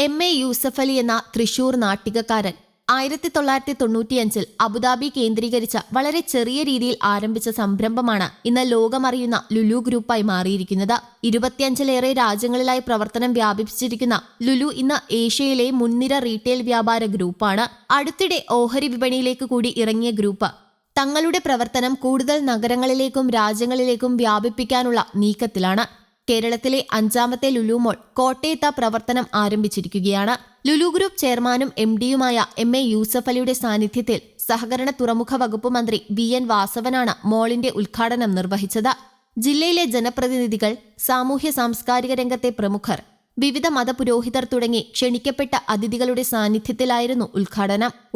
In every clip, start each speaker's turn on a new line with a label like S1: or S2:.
S1: MA. Yusuffali എന്ന Thrissur നാട്ടികക്കാരൻ 1995 Abu Dhabi കേന്ദ്രീകരിച്ച വളരെ ചെറിയ രീതിയിൽ ആരംഭിച്ച സംരംഭമാണ് ഇന്ന് ലോകമറിയുന്ന ലുലു ഗ്രൂപ്പായി മാറിയിരിക്കുന്നത്. 25-ലേറെ രാജ്യങ്ങളിലായി പ്രവർത്തനം വ്യാപിപ്പിച്ചിരിക്കുന്ന ലുലു ഇന്ന് ഏഷ്യയിലെ മുൻനിര റീറ്റെയിൽ വ്യാപാര ഗ്രൂപ്പാണ്. അടുത്തിടെ ഓഹരി വിപണിയിലേക്ക് കൂടി ഇറങ്ങിയ ഗ്രൂപ്പ് തങ്ങളുടെ പ്രവർത്തനം കൂടുതൽ നഗരങ്ങളിലേക്കും രാജ്യങ്ങളിലേക്കും വ്യാപിപ്പിക്കാനുള്ള നീക്കത്തിലാണ്. കേരളത്തിലെ 5ാമത്തെ ലുലു മോൾ കോട്ടയത്ത് പ്രവർത്തനം ആരംഭിച്ചിരിക്കുകയാണ്. ലുലു ഗ്രൂപ്പ് ചെയർമാനും എം.ഡിയുമായ എം.എ. യൂസഫലിയുടെ സാന്നിധ്യത്തിൽ സഹകരണ തുറമുഖ വകുപ്പ് മന്ത്രി വി.എൻ. വാസവനാണ് മോളിന്റെ ഉദ്ഘാടനം നിർവഹിച്ചത്. ജില്ലയിലെ ജനപ്രതിനിധികൾ, സാമൂഹ്യ സാംസ്കാരിക രംഗത്തെ പ്രമുഖർ, വിവിധ മതപുരോഹിതർ തുടങ്ങി ക്ഷണിക്കപ്പെട്ട അതിഥികളുടെ സാന്നിധ്യത്തിലായിരുന്നു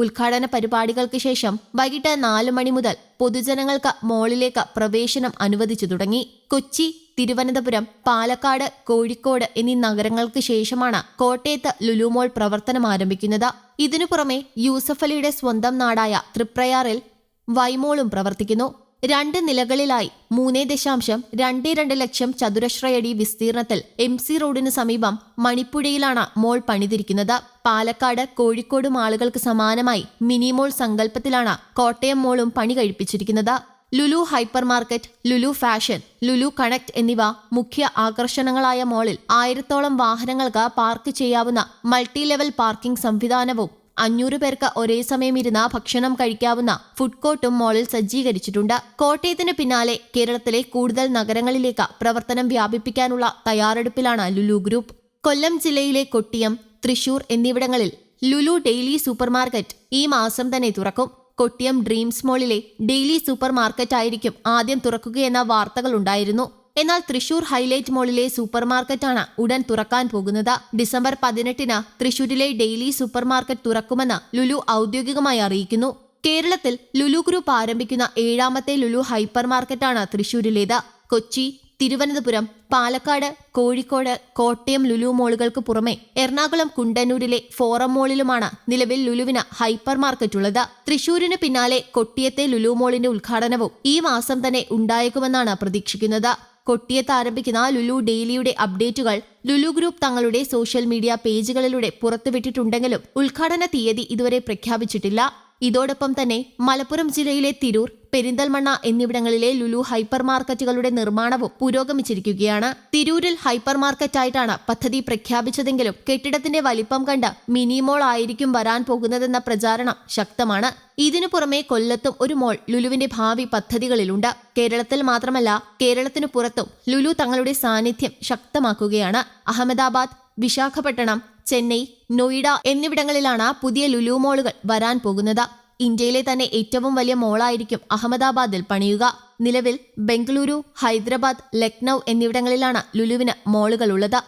S1: ഉദ്ഘാടന പരിപാടികൾക്ക് ശേഷം വൈകിട്ട് 4 മണി മുതൽ പൊതുജനങ്ങൾക്ക് മോളിലേക്ക് പ്രവേശനം അനുവദിച്ചു തുടങ്ങി. കൊച്ചി, തിരുവനന്തപുരം, പാലക്കാട്, കോഴിക്കോട് എന്നീ നഗരങ്ങൾക്ക് ശേഷമാണ് കോട്ടയത്ത് ലുലു മോൾ പ്രവർത്തനം ആരംഭിക്കുന്നത്. ഇതിനു പുറമെ യൂസഫലിയുടെ സ്വന്തം നാടായ തൃപ്രയാറിൽ വൈമോളും പ്രവർത്തിക്കുന്നു. 2 നിലകളിലായി 3.22 ലക്ഷം ചതുരശ്രയടി വിസ്തീർണത്തിൽ MC റോഡിന് സമീപം മണിപ്പുഴയിലാണ് മോൾ പണിതിരിക്കുന്നത്. പാലക്കാട്, കോഴിക്കോട് മാളുകൾക്ക് സമാനമായി മിനിമോൾ സങ്കല്പത്തിലാണ് കോട്ടയം മോളും പണി കഴിപ്പിച്ചിരിക്കുന്നത്. Lulu hyper market, Lulu fashion, Lulu connect എന്നിവ മുഖ്യ ആകർഷണങ്ങളായ മോളിൽ 1000-ഓളം വാഹനങ്ങൾക്ക് പാർക്ക് ചെയ്യാവുന്ന മൾട്ടി ലെവൽ പാർക്കിംഗ് സംവിധാനവും 500 പേർക്ക് ഒരേ സമയം ഇരുന്ന് ഭക്ഷണം കഴിക്കാവുന്ന ഫുഡ് കോർട്ടും മോളിൽ സജ്ജീകരിച്ചിട്ടുണ്ട്. കോട്ടയത്തിന് പിന്നാലെ കേരളത്തിലെ കൂടുതൽ നഗരങ്ങളിലേക്ക് പ്രവർത്തനം വ്യാപിപ്പിക്കാനുള്ള തയ്യാറെടുപ്പിലാണ് ലുലു ഗ്രൂപ്പ്. കൊല്ലം ജില്ലയിലെ കൊട്ടിയം, തൃശൂർ എന്നിവിടങ്ങളിൽ ലുലു ഡെയിലി സൂപ്പർമാർക്കറ്റ് ഈ മാസം തന്നെ തുറക്കും. കൊട്ടിയം ഡ്രീംസ് മോളിലെ ഡെയിലി സൂപ്പർ മാർക്കറ്റായിരിക്കും ആദ്യം തുറക്കുകയെന്ന വാർത്തകളുണ്ടായിരുന്നു. എന്നാൽ തൃശൂർ ഹൈലൈറ്റ് മോളിലെ സൂപ്പർ മാർക്കറ്റാണ് ഉടൻ തുറക്കാൻ പോകുന്നത്. ഡിസംബർ 18-ന് തൃശൂരിലെ ഡെയിലി സൂപ്പർ മാർക്കറ്റ് തുറക്കുമെന്ന് ലുലു ഔദ്യോഗികമായി അറിയിക്കുന്നു. കേരളത്തിൽ ലുലു ഗ്രൂപ്പ് ആരംഭിക്കുന്ന 7ാമത്തെ ലുലു ഹൈപ്പർ മാർക്കറ്റാണ് തൃശൂരിലേത്. കൊച്ചി, തിരുവനന്തപുരം, പാലക്കാട്, കോഴിക്കോട്, കോട്ടയം ലുലു മോളുകൾക്ക് പുറമെ എറണാകുളം കുണ്ടന്നൂരിലെ ഫോറം മോളിലുമാണ് നിലവിൽ ലുലുവിന് ഹൈപ്പർ മാർക്കറ്റ് ഉള്ളത്. തൃശൂരിന് പിന്നാലെ കൊട്ടിയത്തെ ലുലു മോളിന്റെ ഉദ്ഘാടനവും ഈ മാസം തന്നെ ഉണ്ടായേക്കുമെന്നാണ് പ്രതീക്ഷിക്കുന്നത്. കൊട്ടിയത്ത് ആരംഭിക്കുന്ന ലുലു ഡെയിലിയുടെ അപ്ഡേറ്റുകൾ ലുലു ഗ്രൂപ്പ് തങ്ങളുടെ സോഷ്യൽ മീഡിയ പേജുകളിലൂടെ പുറത്തുവിട്ടിട്ടുണ്ടെങ്കിലും ഉദ്ഘാടന തീയതി ഇതുവരെ പ്രഖ്യാപിച്ചിട്ടില്ല. ഇതോടൊപ്പം തന്നെ മലപ്പുറം ജില്ലയിലെ തിരൂർ, പെരിന്തൽമണ്ണ എന്നിവിടങ്ങളിലെ ലുലു ഹൈപ്പർ മാർക്കറ്റുകളുടെ നിർമ്മാണവും പുരോഗമിച്ചിരിക്കുകയാണ്. തിരൂരിൽ ഹൈപ്പർ മാർക്കറ്റായിട്ടാണ് പദ്ധതി പ്രഖ്യാപിച്ചതെങ്കിലും കെട്ടിടത്തിന്റെ വലിപ്പം കണ്ട് മിനിമോൾ ആയിരിക്കും വരാൻ പോകുന്നതെന്ന പ്രചാരണം ശക്തമാണ്. ഇതിനു പുറമെ കൊല്ലത്തും ഒരു മോൾ ലുലുവിന്റെ ഭാവി പദ്ധതികളിലുണ്ട്. കേരളത്തിൽ മാത്രമല്ല, കേരളത്തിനു പുറത്തും ലുലു തങ്ങളുടെ സാന്നിധ്യം ശക്തമാക്കുകയാണ്. അഹമ്മദാബാദ്, വിശാഖപട്ടണം, ചെന്നൈ, നോയിഡ എന്നിവിടങ്ങളിലാണ് പുതിയ ലുലു മോളുകൾ വരാൻ പോകുന്നത്. ഇന്ത്യയിലെ തന്നെ ഏറ്റവും വലിയ മോളായിരിക്കും അഹമ്മദാബാദിൽ പണിയുക. നിലവിൽ ബംഗളൂരു, ഹൈദരാബാദ്, ലക്നൌ എന്നിവിടങ്ങളിലാണ് ലുലുവിന് മോളുകളുള്ളത്.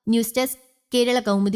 S1: News desk, Kerala Kaumudi.